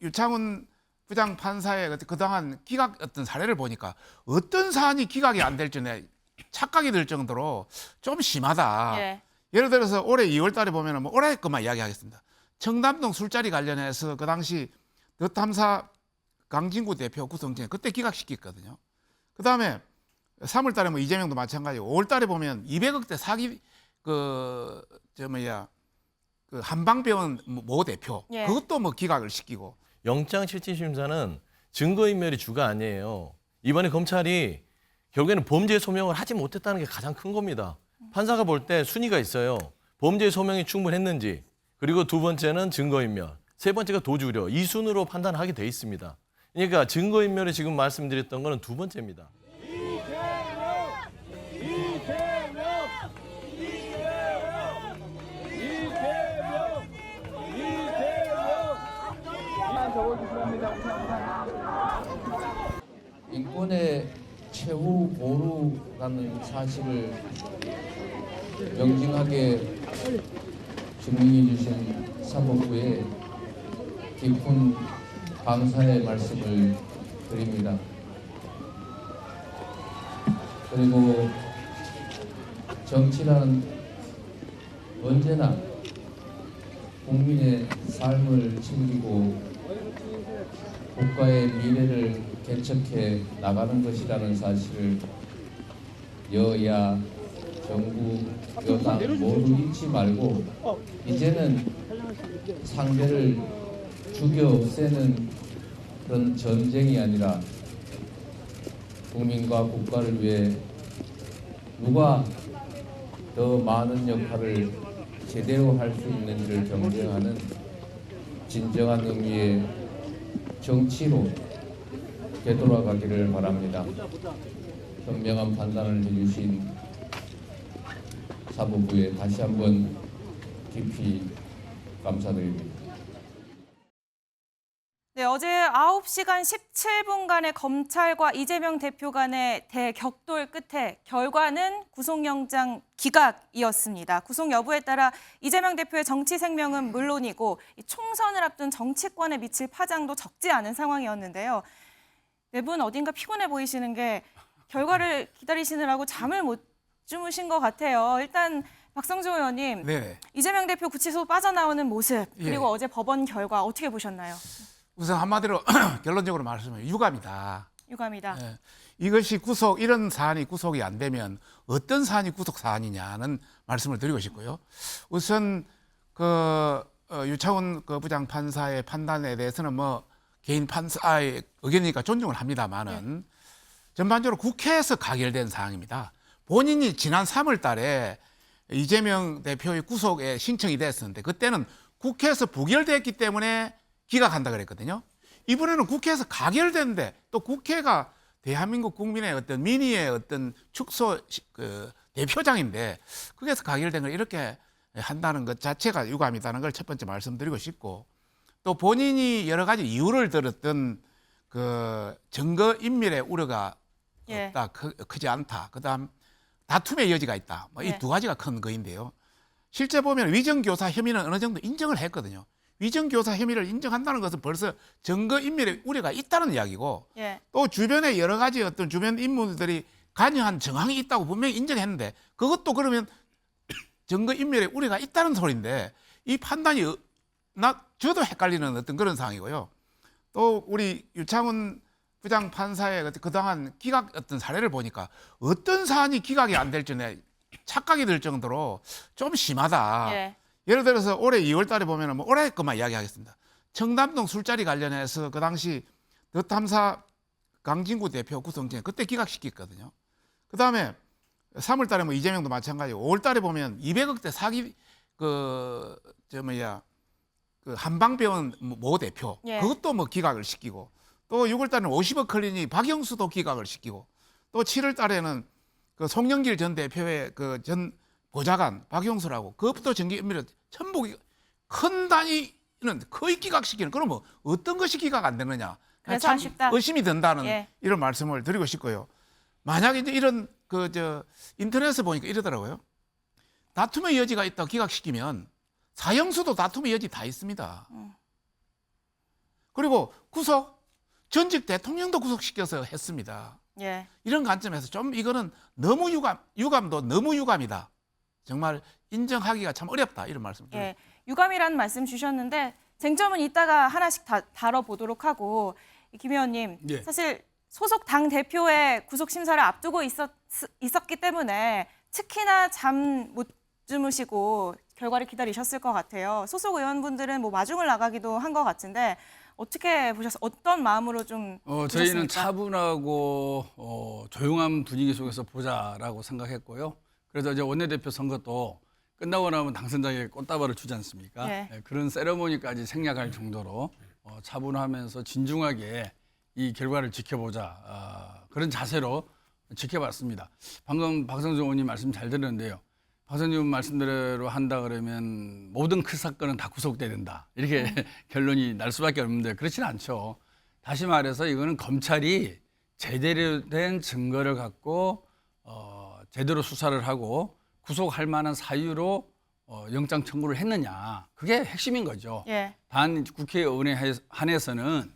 유창훈 부장판사의 그동안 기각 어떤 사례를 보니까 어떤 사안이 기각이 안 될지 착각이 들 정도로 좀 심하다. 예. 예를 들어서 올해 2월 달에 보면은 뭐 올해 것만 이야기하겠습니다. 청담동 술자리 관련해서 그 당시 더 탐사 강진구 대표 구성진 그때 기각시켰거든요. 그다음에 3월 달에 뭐 이재명도 마찬가지고 5월 달에 보면 200억대 사기 그 한방병원 모 대표 예. 그것도 뭐 기각을 시키고 영장실질심사는 증거인멸이 주가 아니에요. 이번에 검찰이 결국에는 범죄 소명을 하지 못했다는 게 가장 큰 겁니다. 판사가 볼 때 순위가 있어요. 범죄 소명이 충분했는지, 그리고 두 번째는 증거인멸, 세 번째가 도주우려, 이 순으로 판단하게 돼 있습니다. 그러니까 증거인멸을 지금 말씀드렸던 거는 두 번째입니다. 인권의 최후 보루라는 사실을 명징하게 증명해 주신 사법부에 깊은 감사의 말씀을 드립니다. 그리고 정치란 언제나 국민의 삶을 챙기고 국가의 미래를 개척해 나가는 것이라는 사실을 여야, 정부, 여당 모두 잊지 말고 이제는 상대를 죽여 없애는 그런 전쟁이 아니라 국민과 국가를 위해 누가 더 많은 역할을 제대로 할 수 있는지를 경쟁하는 진정한 의미의 정치로 되돌아가기를 바랍니다. 현명한 판단을 해주신 사법부에 다시 한번 깊이 감사드립니다. 네, 어제 9시간 17분간의 검찰과 이재명 대표 간의 대격돌 끝에 결과는 구속영장 기각이었습니다. 구속 여부에 따라 이재명 대표의 정치 생명은 물론이고 총선을 앞둔 정치권에 미칠 파장도 적지 않은 상황이었는데요. 네 분 어딘가 피곤해 보이시는 게 결과를 기다리시느라고 잠을 못 주무신 것 같아요. 일단 박성주 의원님, 네. 이재명 대표 구치소 빠져나오는 모습 그리고 예. 어제 법원 결과 어떻게 보셨나요? 우선 한마디로 결론적으로 말씀하면 유감이다. 유감이다. 예. 이것이 이런 사안이 구속이 안 되면 어떤 사안이 구속 사안이냐는 말씀을 드리고 싶고요. 우선 유창훈 부장 판사의 판단에 대해서는 뭐 개인 판사의 의견이니까 존중을 합니다만은 전반적으로 국회에서 가결된 사항입니다. 본인이 지난 3월 달에 이재명 대표의 구속에 신청이 됐었는데 그때는 국회에서 부결됐기 때문에 기각한다 그랬거든요. 이번에는 국회에서 가결됐는데 또 국회가 대한민국 국민의 어떤 민의의 어떤 축소 대표장인데 거기에서 가결된 걸 이렇게 한다는 것 자체가 유감이다는 걸 첫 번째 말씀드리고 싶고 또 본인이 여러 가지 이유를 들었던 그 증거 인멸의 우려가 예. 없다, 크지 않다. 그다음 다툼의 여지가 있다. 뭐 이 예. 두 가지가 큰 거인데요. 실제 보면 위정교사 혐의는 어느 정도 인정을 했거든요. 위정교사 혐의를 인정한다는 것은 벌써 증거인멸의 우려가 있다는 이야기고 예. 또 주변에 여러 가지 어떤 주변 인물들이 관여한 정황이 있다고 분명히 인정했는데 그것도 그러면 증거인멸의 우려가 있다는 소리인데 이 판단이 저도 헷갈리는 어떤 그런 상황이고요. 또 우리 유창훈 부장판사의 그동안 기각 어떤 사례를 보니까 어떤 사안이 기각이 안 될지 착각이 들 정도로 좀 심하다. 예. 예를 들어서 올해 2월 달에 보면 뭐 올해 것만 이야기하겠습니다. 청담동 술자리 관련해서 그 당시 더 탐사 강진구 대표 구성진 그때 기각시켰거든요. 그다음에 3월 달에 뭐 이재명도 마찬가지고 5월 달에 보면 200억대 사기 그 한방병원 모 대표 예. 그것도 뭐 기각을 시키고 또 6월 달에는 50억 클리닉 박영수도 기각을 시키고 또 7월 달에는 그 송영길 전 대표의 그 전 보좌관 박영수라고 그것도 정기인멸을 전부 큰 단위는 거의 기각시키는 그럼 뭐 어떤 것이 기각 안 되느냐 그래서 참 아쉽다. 의심이 든다는 예. 이런 말씀을 드리고 싶고요. 만약에 이제 이런 인터넷에 보니까 이러더라고요. 다툼의 여지가 있다고 기각시키면 사형수도 다툼의 여지 다 있습니다. 그리고 구속, 전직 대통령도 구속시켜서 했습니다. 예. 이런 관점에서 좀 이거는 너무 유감도 너무 유감이다. 정말 인정하기가 참 어렵다 이런 말씀 드립니다. 예. 유감이라는 말씀 주셨는데 쟁점은 이따가 하나씩 다뤄보도록 하고 김 의원님 예. 사실 소속 당 대표의 구속 심사를 앞두고 있었기 때문에 특히나 잠 못 주무시고 결과를 기다리셨을 것 같아요. 소속 의원분들은 뭐 마중을 나가기도 한 것 같은데 어떻게 보셨어요? 어떤 마음으로 좀 저희는 보셨습니까? 차분하고 조용한 분위기 속에서 보자라고 생각했고요. 그래서 이제 원내대표 선거도 끝나고 나면 당선자에게 꽃다발을 주지 않습니까? 네. 그런 세레모니까지 생략할 정도로 차분하면서 진중하게 이 결과를 지켜보자 그런 자세로 지켜봤습니다. 방금 박성준 의원님 말씀 잘 들었는데요. 박성준 의원 말씀대로 한다 그러면 모든 큰 사건은 다 구속돼야 된다. 이렇게 결론이 날 수밖에 없는데 그렇지는 않죠. 다시 말해서 이거는 검찰이 제대로 된 증거를 갖고 제대로 수사를 하고 구속할 만한 사유로 영장 청구를 했느냐. 그게 핵심인 거죠. 예. 단 국회의원에 한해서는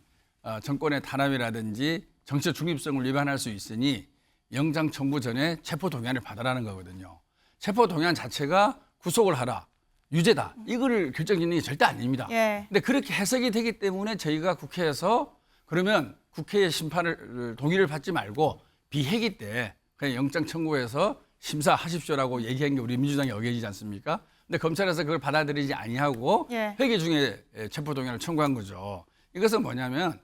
정권의 탄압이라든지 정치적 중립성을 위반할 수 있으니 영장 청구 전에 체포 동의안을 받아라는 거거든요. 체포 동의안 자체가 구속을 하라, 유죄다. 이거를 결정짓는 게 절대 아닙니다. 예. 근데 그렇게 해석이 되기 때문에 저희가 국회에서 그러면 국회의 심판을 동의를 받지 말고 비회기 때 그냥 영장 청구해서 심사하십시오라고 얘기한 게 우리 민주당이 어겨지지 않습니까? 근데 검찰에서 그걸 받아들이지 아니하고 예. 회기 중에 체포 동의안을 청구한 거죠. 이것은 뭐냐면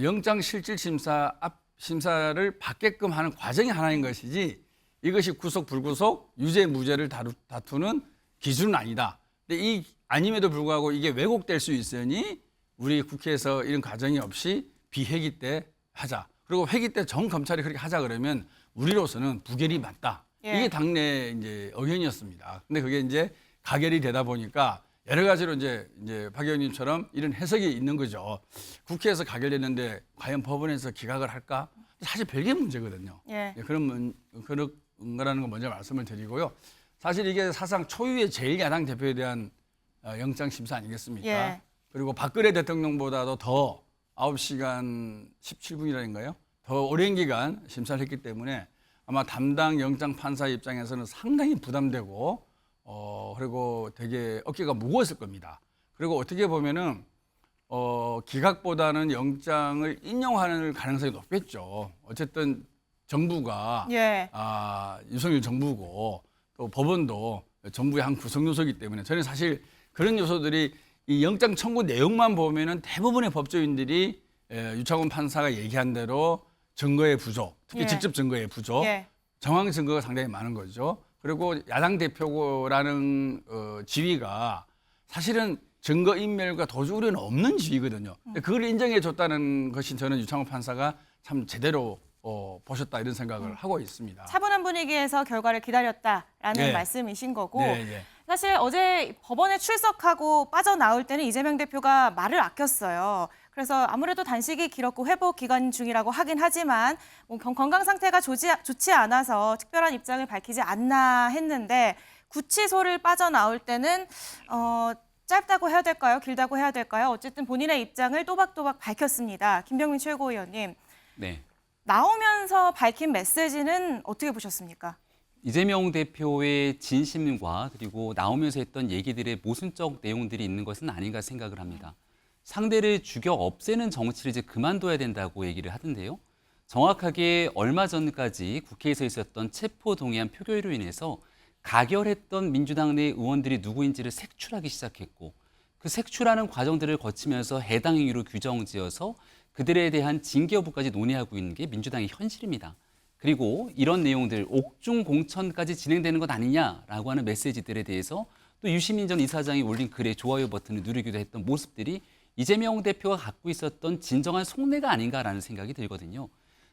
영장 실질 심사를 받게끔 하는 과정이 하나인 것이지 이것이 구속 불구속 유죄 무죄를 다투는 기준은 아니다. 근데 이 아님에도 불구하고 이게 왜곡될 수 있으니 우리 국회에서 이런 과정이 없이 비회기 때 하자. 그리고 회기 때 정 검찰이 그렇게 하자 그러면 우리로서는 부결이 맞다. 예. 이게 당내 이제 의견이었습니다. 근데 그게 이제 가결이 되다 보니까 여러 가지로 이제 박 의원님처럼 이런 해석이 있는 거죠. 국회에서 가결됐는데 과연 법원에서 기각을 할까? 사실 별개 문제거든요. 예. 그런 거라는 거 먼저 말씀을 드리고요. 사실 이게 사상 초유의 제1야당 대표에 대한 영장 심사 아니겠습니까? 예. 그리고 박근혜 대통령보다도 더 9시간 17분이라는가요? 더 오랜 기간 심사를 했기 때문에 아마 담당 영장 판사 입장에서는 상당히 부담되고 그리고 되게 어깨가 무거웠을 겁니다. 그리고 어떻게 보면은 기각보다는 영장을 인용하는 가능성이 높겠죠. 어쨌든 정부가 예. 윤석열 정부고 또 법원도 정부의 한 구성 요소이기 때문에 저는 사실 그런 요소들이 이 영장 청구 내용만 보면은 대부분의 법조인들이 유창훈 판사가 얘기한 대로 증거의 부족, 특히 예. 직접 증거의 부족, 예. 정황 증거가 상당히 많은 거죠. 그리고 야당 대표라는 지위가 사실은 증거 인멸과 도주 우려는 없는 지위거든요. 근데 그걸 인정해 줬다는 것이 저는 유창훈 판사가 참 제대로 보셨다 이런 생각을 하고 있습니다. 차분한 분위기에서 결과를 기다렸다라는 네. 말씀이신 거고 네, 네. 사실 어제 법원에 출석하고 빠져나올 때는 이재명 대표가 말을 아꼈어요. 그래서 아무래도 단식이 길었고 회복 기간 중이라고 하긴 하지만 뭐 건강 상태가 좋지 않아서 특별한 입장을 밝히지 않나 했는데 구치소를 빠져나올 때는 짧다고 해야 될까요? 길다고 해야 될까요? 어쨌든 본인의 입장을 또박또박 밝혔습니다. 김병민 최고위원님. 네. 나오면서 밝힌 메시지는 어떻게 보셨습니까? 이재명 대표의 진심과 그리고 나오면서 했던 얘기들의 모순적 내용들이 있는 것은 아닌가 생각을 합니다. 상대를 죽여 없애는 정치를 이제 그만둬야 된다고 얘기를 하던데요. 정확하게 얼마 전까지 국회에서 있었던 체포동의안 표결로 인해서 가결했던 민주당 내 의원들이 누구인지를 색출하기 시작했고 그 색출하는 과정들을 거치면서 해당 행위로 규정지어서 그들에 대한 징계 여부까지 논의하고 있는 게 민주당의 현실입니다. 그리고 이런 내용들 옥중 공천까지 진행되는 것 아니냐라고 하는 메시지들에 대해서 또 유시민 전 이사장이 올린 글에 좋아요 버튼을 누르기도 했던 모습들이 이재명 대표가 갖고 있었던 진정한 속내가 아닌가라는 생각이 들거든요.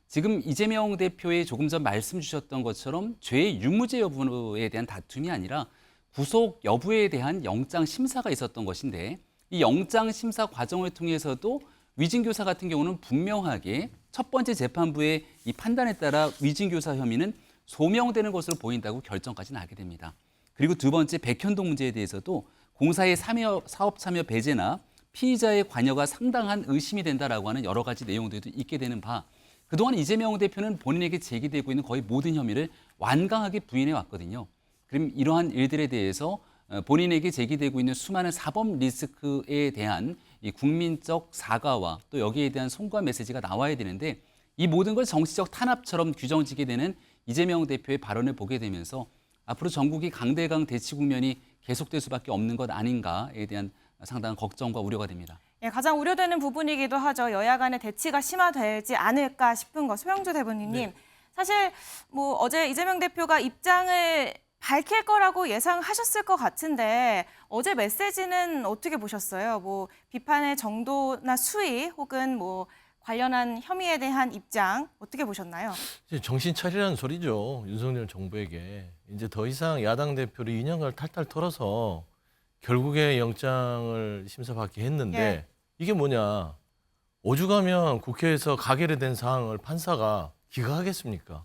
지금 이재명 대표의 조금 전 말씀 주셨던 것처럼 죄의 유무죄 여부에 대한 다툼이 아니라 구속 여부에 대한 영장 심사가 있었던 것인데 이 영장 심사 과정을 통해서도 위증교사 같은 경우는 분명하게 첫 번째 재판부의 이 판단에 따라 위증교사 혐의는 소명되는 것으로 보인다고 결정까지 나게 됩니다. 그리고 두 번째 백현동 문제에 대해서도 공사의 사업 참여 배제나 피의자의 관여가 상당한 의심이 된다라고 하는 여러 가지 내용들도 있게 되는 바 그동안 이재명 대표는 본인에게 제기되고 있는 거의 모든 혐의를 완강하게 부인해 왔거든요. 그럼 이러한 일들에 대해서 본인에게 제기되고 있는 수많은 사법 리스크에 대한 이 국민적 사과와 또 여기에 대한 송구한 메시지가 나와야 되는데 이 모든 걸 정치적 탄압처럼 규정지게 되는 이재명 대표의 발언을 보게 되면서 앞으로 전국이 강대강 대치 국면이 계속될 수밖에 없는 것 아닌가에 대한 상당한 걱정과 우려가 됩니다. 예, 가장 우려되는 부분이기도 하죠. 여야 간의 대치가 심화되지 않을까 싶은 거. 소영주 대변인님, 사실 뭐 어제 이재명 대표가 입장을 밝힐 거라고 예상하셨을 것 같은데 어제 메시지는 어떻게 보셨어요? 뭐 비판의 정도나 수위 혹은 뭐 관련한 혐의에 대한 입장 어떻게 보셨나요? 이제 정신 차리라는 소리죠. 윤석열 정부에게. 이제 더 이상 야당 대표를 2년간 탈탈 털어서 결국에 영장을 심사받게 했는데 예. 이게 뭐냐. 오죽하면 국회에서 가결된 사항을 판사가 기각하겠습니까?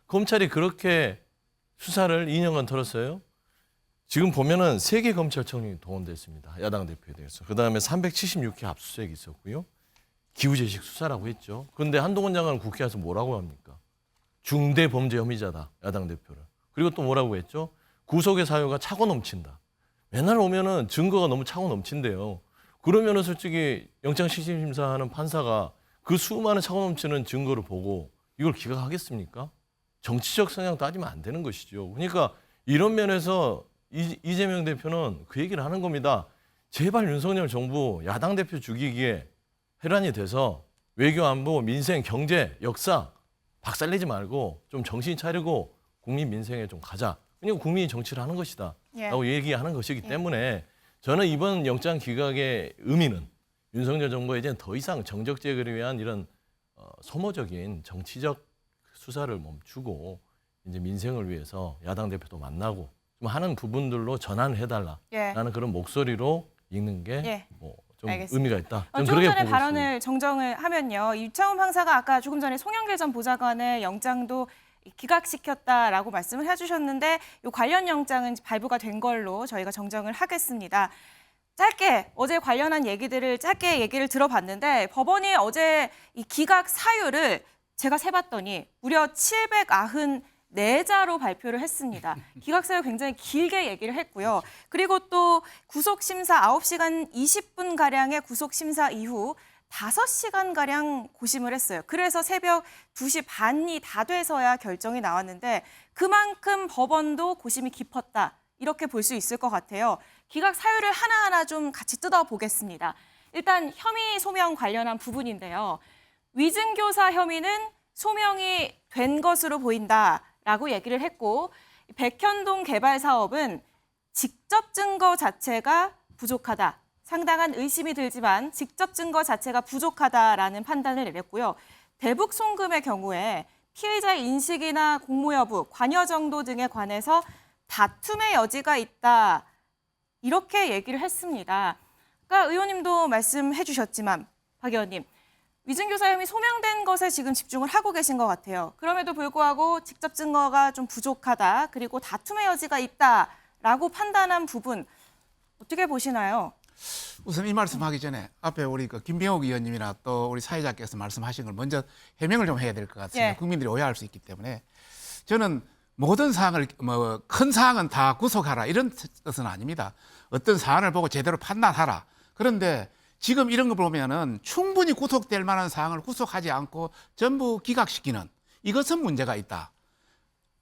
검찰이 그렇게 수사를 2년간 털었어요. 지금 보면은 3개 검찰청이 동원됐습니다. 야당 대표에 대해서. 그다음에 376회 압수수색이 있었고요. 기후재식 수사라고 했죠. 그런데 한동훈 장관은 국회에 와서 뭐라고 합니까? 중대 범죄 혐의자다. 야당 대표를. 그리고 또 뭐라고 했죠? 구속의 사유가 차고 넘친다. 맨날 오면은 증거가 너무 차고 넘친대요. 그러면은 솔직히 영장실질심사하는 판사가 그 수많은 차고 넘치는 증거를 보고 이걸 기각하겠습니까? 정치적 성향 따지면 안 되는 것이죠. 그러니까 이런 면에서 이재명 대표는 그 얘기를 하는 겁니다. 제발 윤석열 정부 야당 대표 죽이기에 혈안이 돼서 외교 안보, 민생, 경제, 역사 박살내지 말고 좀 정신 차리고 국민 민생에 좀 가자. 그냥 국민이 정치를 하는 것이다. 예. 라고 얘기하는 것이기 때문에 저는 이번 영장 기각의 의미는 윤석열 정부에 이제 더 이상 정적 제거를 위한 이런 소모적인 정치적 수사를 멈추고 이제 민생을 위해서 야당 대표도 만나고 좀 하는 부분들로 전환을 해달라라는 예. 그런 목소리로 읽는 게 예. 좀 알겠습니다. 의미가 있다. 좀 조금 그렇게 전에 보고 발언을 있습니다. 정정을 하면요. 유창훈 판사가 아까 조금 전에 송영길 전 보좌관의 영장도 기각시켰다라고 말씀을 해주셨는데 이 관련 영장은 발부가 된 걸로 저희가 정정을 하겠습니다. 짧게 어제 관련한 얘기들을 짧게 얘기를 들어봤는데 법원이 어제 이 기각 사유를 제가 세봤더니 무려 794자로 발표를 했습니다. 기각 사유 굉장히 길게 얘기를 했고요. 그리고 또 구속심사 9시간 20분가량의 구속심사 이후 5시간가량 고심을 했어요. 그래서 새벽 2시 반이 다 돼서야 결정이 나왔는데 그만큼 법원도 고심이 깊었다. 이렇게 볼 수 있을 것 같아요. 기각 사유를 하나하나 좀 같이 뜯어보겠습니다. 일단 혐의 소명 관련한 부분인데요. 위증교사 혐의는 소명이 된 것으로 보인다라고 얘기를 했고 백현동 개발 사업은 직접 증거 자체가 부족하다. 상당한 의심이 들지만 직접 증거 자체가 부족하다라는 판단을 내렸고요. 대북 송금의 경우에 피의자의 인식이나 공모 여부, 관여 정도 등에 관해서 다툼의 여지가 있다. 이렇게 얘기를 했습니다. 아까 의원님도 말씀해 주셨지만 박 의원님, 위증교사 혐의 소명된 것에 지금 집중을 하고 계신 것 같아요. 그럼에도 불구하고 직접 증거가 좀 부족하다. 그리고 다툼의 여지가 있다라고 판단한 부분 어떻게 보시나요? 우선 이 말씀하기 전에 앞에 우리 그 김병욱 의원님이나 또 우리 사회자께서 말씀하신 걸 먼저 해명을 좀 해야 될 것 같습니다. 예. 국민들이 오해할 수 있기 때문에 저는 모든 사항을 뭐 큰 사항은 다 구속하라 이런 뜻은 아닙니다. 어떤 사안을 보고 제대로 판단하라. 그런데 지금 이런 거 보면은 충분히 구속될 만한 사항을 구속하지 않고 전부 기각시키는 이것은 문제가 있다.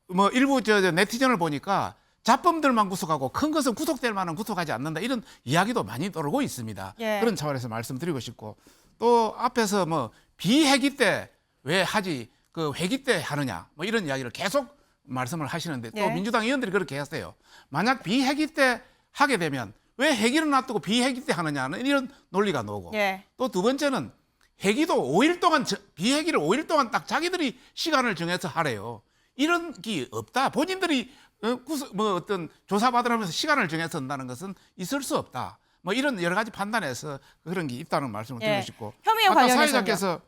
뭐 일부 네티즌을 보니까 잡범들만 구속하고 큰 것은 구속될 만한 구속하지 않는다 이런 이야기도 많이 돌고 있습니다. 예. 그런 차원에서 말씀드리고 싶고 또 앞에서 뭐 비회기 때 왜 하지 그 회기 때 하느냐 뭐 이런 이야기를 계속 말씀을 하시는데 또 예. 민주당 의원들이 그렇게 했어요. 만약 비회기 때 하게 되면 왜 회기를 놔두고 비회기 때 하느냐는 이런 논리가 나오고 예. 또 두 번째는 회기도 5일 동안 비회기를 5일 동안 딱 자기들이 시간을 정해서 하래요. 이런 게 없다. 본인들이 뭐 어떤 조사받으면서 시간을 정해서 한다는 것은 있을 수 없다. 뭐 이런 여러 가지 판단에서 그런 게 있다는 말씀을 드리고 예. 싶고 혐의와 아까 관련해서요. 사회자께서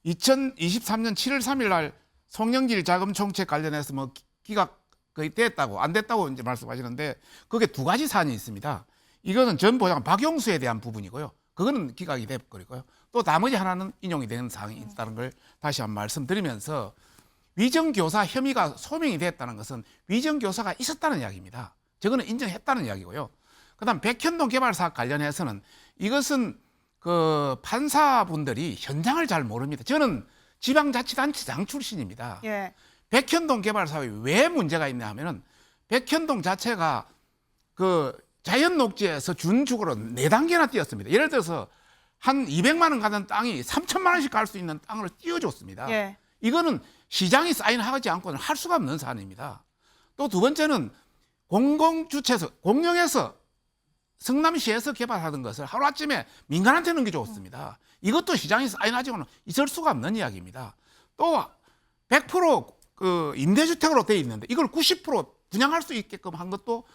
2023년 7월 3일 날 송영길 자금 총책 관련해서 뭐 기각 거의 됐다고 안 됐다고 이제 말씀하시는데 그게 두 가지 사안이 있습니다. 이거는 전 보좌관 박용수에 대한 부분이고요. 그거는 기각이 돼버리고요. 또 나머지 하나는 인용이 되는 사항이 있다는 걸 다시 한번 말씀드리면서 위정교사 혐의가 소명이 됐다는 것은 위정교사가 있었다는 이야기입니다. 저거는 인정했다는 이야기고요. 그다음 백현동 개발 사업 관련해서는 이것은 그 판사분들이 현장을 잘 모릅니다. 저는 지방자치단체장 출신입니다. 예. 백현동 개발 사업이 왜 문제가 있냐 하면은 백현동 자체가 그 자연 녹지에서 준축으로 4단계나 띄었습니다. 예를 들어서 한 200만 원 가는 땅이 3천만 원씩 갈 수 있는 땅을 띄워줬습니다. 예. 이거는 시장이 사인하지 않고는 할 수가 없는 사안입니다. 또 두 번째는 공공주체에서 공영에서 성남시에서 개발하던 것을 하루아침에 민간한테 넘겨줬습니다. 이것도 시장이 사인하지고는 있을 수가 없는 이야기입니다. 또 100% 임대주택으로 돼 있는데 이걸 90% 분양할 수 있게끔 한 것도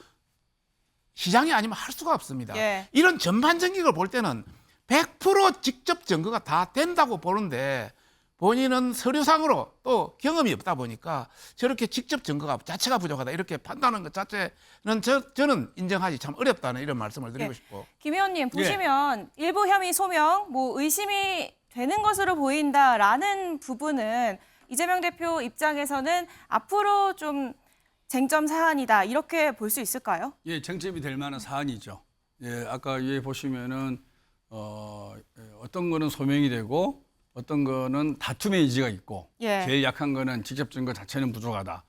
시장이 아니면 할 수가 없습니다. 예. 이런 전반적인 걸 볼 때는 100% 직접 증거가 다 된다고 보는데 본인은 서류상으로 또 경험이 없다 보니까 저렇게 직접 증거가 자체가 부족하다 이렇게 판단하는 것 자체는 저는 인정하기 참 어렵다는 이런 말씀을 드리고 예. 싶고. 김 의원님 보시면 일부 혐의 소명, 뭐 의심이 되는 것으로 보인다라는 부분은 이재명 대표 입장에서는 앞으로 좀 쟁점 사안이다 이렇게 볼 수 있을까요? 예, 쟁점이 될 만한 사안이죠. 예, 아까 위에 보시면은 어떤 거는 소명이 되고 어떤 거는 다툼의 여지가 있고 예. 제일 약한 거는 직접 증거 자체는 부족하다.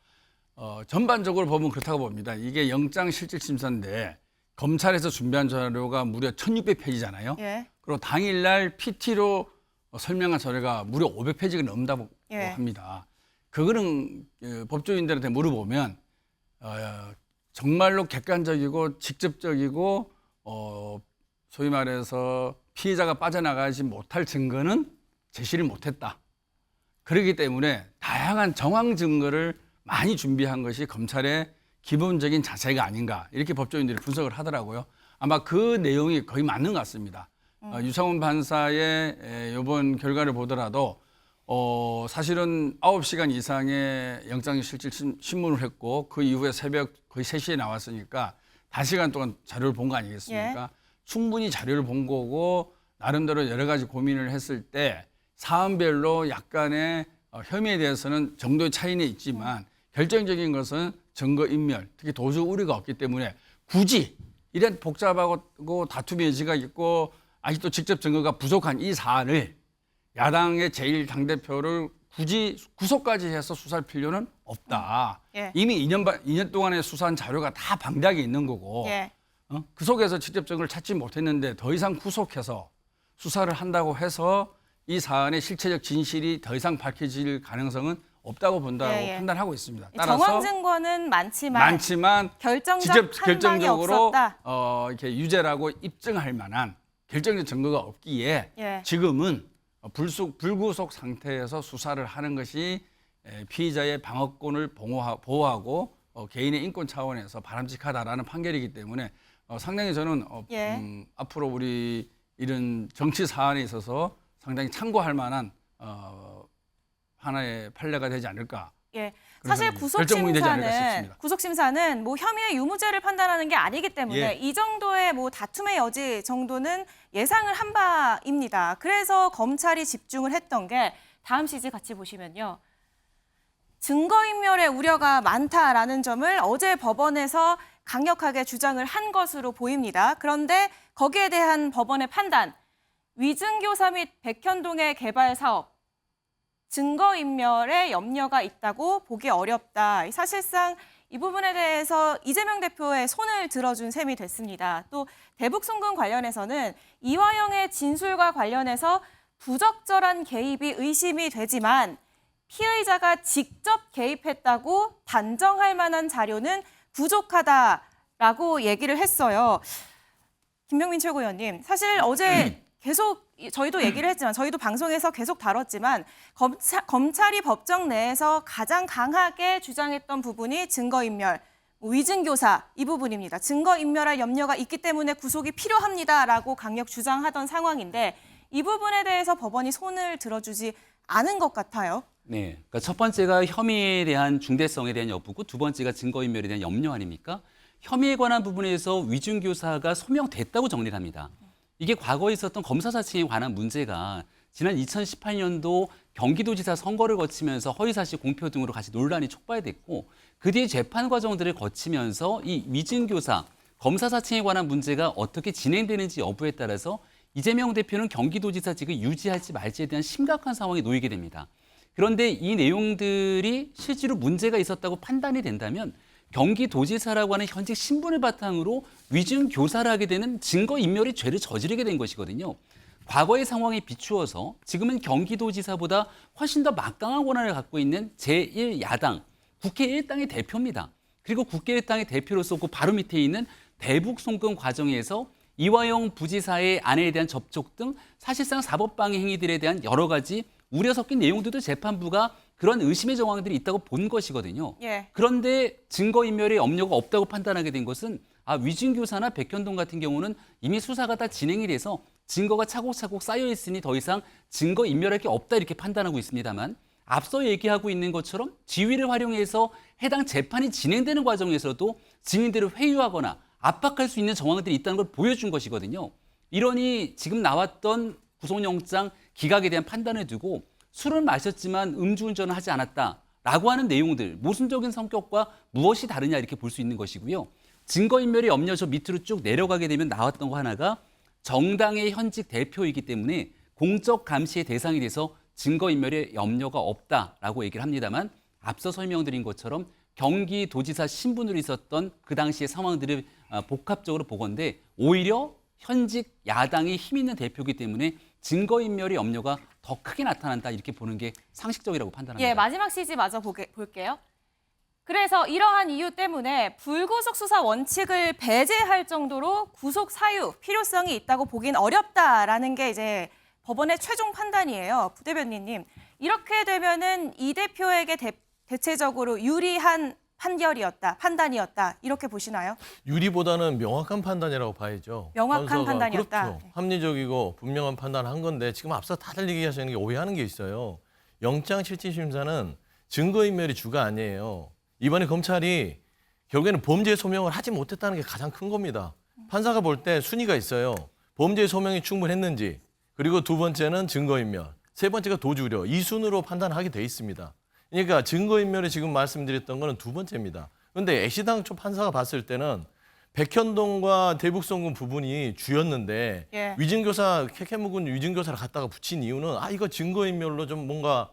전반적으로 보면 그렇다고 봅니다. 이게 영장실질심사인데 검찰에서 준비한 자료가 무려 1600페이지잖아요. 예. 그리고 당일날 PT로 설명한 자료가 무려 500페이지가 넘다고 예. 합니다. 그거는 법조인들한테 물어보면 정말로 객관적이고 직접적이고 소위 말해서 피해자가 빠져나가지 못할 증거는 제시를 못했다. 그렇기 때문에 다양한 정황 증거를 많이 준비한 것이 검찰의 기본적인 자세가 아닌가 이렇게 법조인들이 분석을 하더라고요. 아마 그 내용이 거의 맞는 것 같습니다. 유상훈 판사의 이번 결과를 보더라도 사실은 9시간 이상의 영장실질 신문을 했고 그 이후에 새벽 거의 3시에 나왔으니까 5시간 동안 자료를 본 거 아니겠습니까? 예. 충분히 자료를 본 거고 나름대로 여러 가지 고민을 했을 때 사안별로 약간의 혐의에 대해서는 정도의 차이는 있지만 결정적인 것은 증거인멸, 특히 도주 우려가 없기 때문에 굳이 이런 복잡하고 다툼의 여지가 있고 아직도 직접 증거가 부족한 이 사안을 야당의 제1당대표를 굳이 구속까지 해서 수사할 필요는 없다. 예. 이미 2년 동안의 수사한 자료가 다 방대하게 있는 거고 예. 그 속에서 직접 증거를 찾지 못했는데 더 이상 구속해서 수사를 한다고 해서 이 사안의 실체적 진실이 더 이상 밝혀질 가능성은 없다고 본다고 예, 예. 판단하고 있습니다. 정황 증거는 많지만 결정적으로 없었다. 이렇게 유죄라고 입증할 만한 결정적 증거가 없기에 예. 지금은 불구속 상태에서 수사를 하는 것이 피의자의 방어권을 보호하고 개인의 인권 차원에서 바람직하다라는 판결이기 때문에 상당히 저는 예. 앞으로 우리 이런 정치 사안에 있어서 상당히 참고할 만한 하나의 판례가 되지 않을까. 예. 그런 사실 생각이 결정문이 되지 않을까 싶습니다. 구속심사는 뭐 혐의의 유무죄를 판단하는 게 아니기 때문에 예. 이 정도의 뭐 다툼의 여지 정도는 예상을 한 바입니다. 그래서 검찰이 집중을 했던 게 다음 시지 같이 보시면요. 증거인멸의 우려가 많다라는 점을 어제 법원에서 강력하게 주장을 한 것으로 보입니다. 그런데 거기에 대한 법원의 판단, 위증교사 및 백현동의 개발 사업, 증거인멸에 염려가 있다고 보기 어렵다. 사실상 이 부분에 대해서 이재명 대표의 손을 들어준 셈이 됐습니다. 또 대북송금 관련해서는 이화영의 진술과 관련해서 부적절한 개입이 의심이 되지만 피의자가 직접 개입했다고 단정할 만한 자료는 부족하다라고 얘기를 했어요. 김병민 최고위원님, 사실 어제 계속 저희도 얘기를 했지만 저희도 방송에서 계속 다뤘지만 검찰이 법정 내에서 가장 강하게 주장했던 부분이 증거인멸, 위증교사 이 부분입니다. 증거인멸할 염려가 있기 때문에 구속이 필요합니다라고 강력 주장하던 상황인데 이 부분에 대해서 법원이 손을 들어주지 않은 것 같아요. 네, 그러니까 첫 번째가 혐의에 대한 중대성에 대한 여부고 두 번째가 증거인멸에 대한 염려 아닙니까? 혐의에 관한 부분에서 위증교사가 소명됐다고 정리를 합니다. 이게 과거에 있었던 검사 사칭에 관한 문제가 지난 2018년도 경기도지사 선거를 거치면서 허위사실 공표 등으로 같이 논란이 촉발됐고 그 뒤에 재판 과정들을 거치면서 이 위증교사, 검사 사칭에 관한 문제가 어떻게 진행되는지 여부에 따라서 이재명 대표는 경기도지사직을 유지할지 말지에 대한 심각한 상황에 놓이게 됩니다. 그런데 이 내용들이 실제로 문제가 있었다고 판단이 된다면 경기도지사라고 하는 현직 신분을 바탕으로 위증교사를 하게 되는 증거인멸의 죄를 저지르게 된 것이거든요. 과거의 상황에 비추어서 지금은 경기도지사보다 훨씬 더 막강한 권한을 갖고 있는 제1야당, 국회 1당의 대표입니다. 그리고 국회 1당의 대표로서 그 바로 밑에 있는 대북 송금 과정에서 이화영 부지사의 아내에 대한 접촉 등 사실상 사법방해 행위들에 대한 여러 가지 우려 섞인 내용들도 재판부가 그런 의심의 정황들이 있다고 본 것이거든요. 예. 그런데 증거인멸의 염려가 없다고 판단하게 된 것은 위증교사나 백현동 같은 경우는 이미 수사가 다 진행이 돼서 증거가 차곡차곡 쌓여 있으니 더 이상 증거인멸할 게 없다 이렇게 판단하고 있습니다만 앞서 얘기하고 있는 것처럼 지위를 활용해서 해당 재판이 진행되는 과정에서도 증인들을 회유하거나 압박할 수 있는 정황들이 있다는 걸 보여준 것이거든요. 이러니 지금 나왔던 구속영장 기각에 대한 판단을 두고 술을 마셨지만 음주운전을 하지 않았다라고 하는 내용들, 모순적인 성격과 무엇이 다르냐 이렇게 볼 수 있는 것이고요. 증거인멸의 염려 저 밑으로 쭉 내려가게 되면 나왔던 거 하나가 정당의 현직 대표이기 때문에 공적 감시의 대상이 돼서 증거인멸의 염려가 없다라고 얘기를 합니다만 앞서 설명드린 것처럼 경기도지사 신분으로 있었던 그 당시의 상황들을 복합적으로 보건데 오히려 현직 야당이 힘 있는 대표이기 때문에 증거인멸의 염려가 더 크게 나타난다 이렇게 보는 게 상식적이라고 판단합니다. 예, 마지막 CG 마저 볼게요. 그래서 이러한 이유 때문에 불구속 수사 원칙을 배제할 정도로 구속 사유 필요성이 있다고 보긴 어렵다라는 게 이제 법원의 최종 판단이에요. 부대변인님, 이렇게 되면은 이 대표에게 대체적으로 유리한 판단이었다 이렇게 보시나요? 유리보다는 명확한 판단이라고 봐야죠. 명확한 판사가. 판단이었다. 그렇죠. 네. 합리적이고 분명한 판단을 한 건데 지금 앞서 다들 얘기하시는 게 오해하는 게 있어요. 영장실질심사는 증거인멸이 주가 아니에요. 이번에 검찰이 결국에는 범죄 소명을 하지 못했다는 게 가장 큰 겁니다. 판사가 볼 때 순위가 있어요. 범죄 소명이 충분했는지, 그리고 두 번째는 증거인멸, 세 번째가 도주우려, 이 순으로 판단하게 돼 있습니다. 그러니까 증거인멸을 지금 말씀드렸던 거는 두 번째입니다. 그런데 애시당초 판사가 봤을 때는 백현동과 대북송금 부분이 주였는데 예. 위증교사, 캐캐 묵은 위증교사를 갖다가 붙인 이유는 이거 증거인멸로 좀 뭔가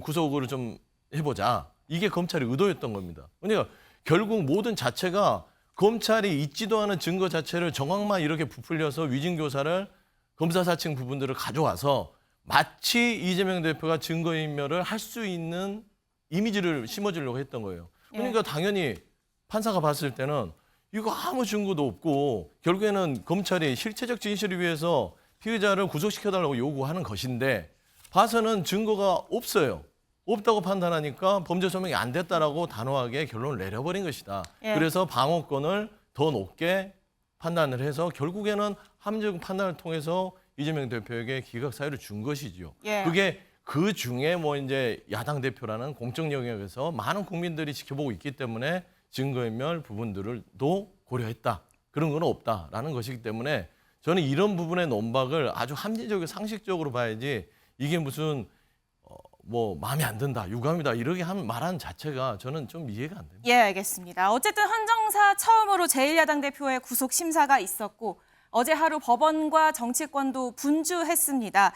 구속을 좀 해보자. 이게 검찰의 의도였던 겁니다. 그러니까 결국 모든 자체가 검찰이 있지도 않은 증거 자체를 정황만 이렇게 부풀려서 위증교사를 검사 사칭 부분들을 가져와서 마치 이재명 대표가 증거인멸을 할 수 있는 이미지를 심어주려고 했던 거예요. 그러니까 당연히 판사가 봤을 때는 이거 아무 증거도 없고 결국에는 검찰이 실체적 진실을 위해서 피의자를 구속시켜달라고 요구하는 것인데 봐서는 증거가 없어요. 없다고 판단하니까 범죄 소명이 안 됐다라고 단호하게 결론을 내려버린 것이다. 예. 그래서 방어권을 더 높게 판단을 해서 결국에는 합리적 판단을 통해서 이재명 대표에게 기각 사유를 준 것이지요. 예. 그게 그 중에 뭐 이제 야당 대표라는 공적 영역에서 많은 국민들이 지켜보고 있기 때문에 증거인멸 부분들도 고려했다. 그런 건 없다라는 것이기 때문에 저는 이런 부분의 논박을 아주 합리적이고 상식적으로 봐야지 이게 무슨 뭐 마음에 안 든다, 유감이다 이렇게 말하는 자체가 저는 좀 이해가 안 됩니다. 예, 알겠습니다. 어쨌든 헌정사 처음으로 제1야당 대표의 구속 심사가 있었고 어제 하루 법원과 정치권도 분주했습니다.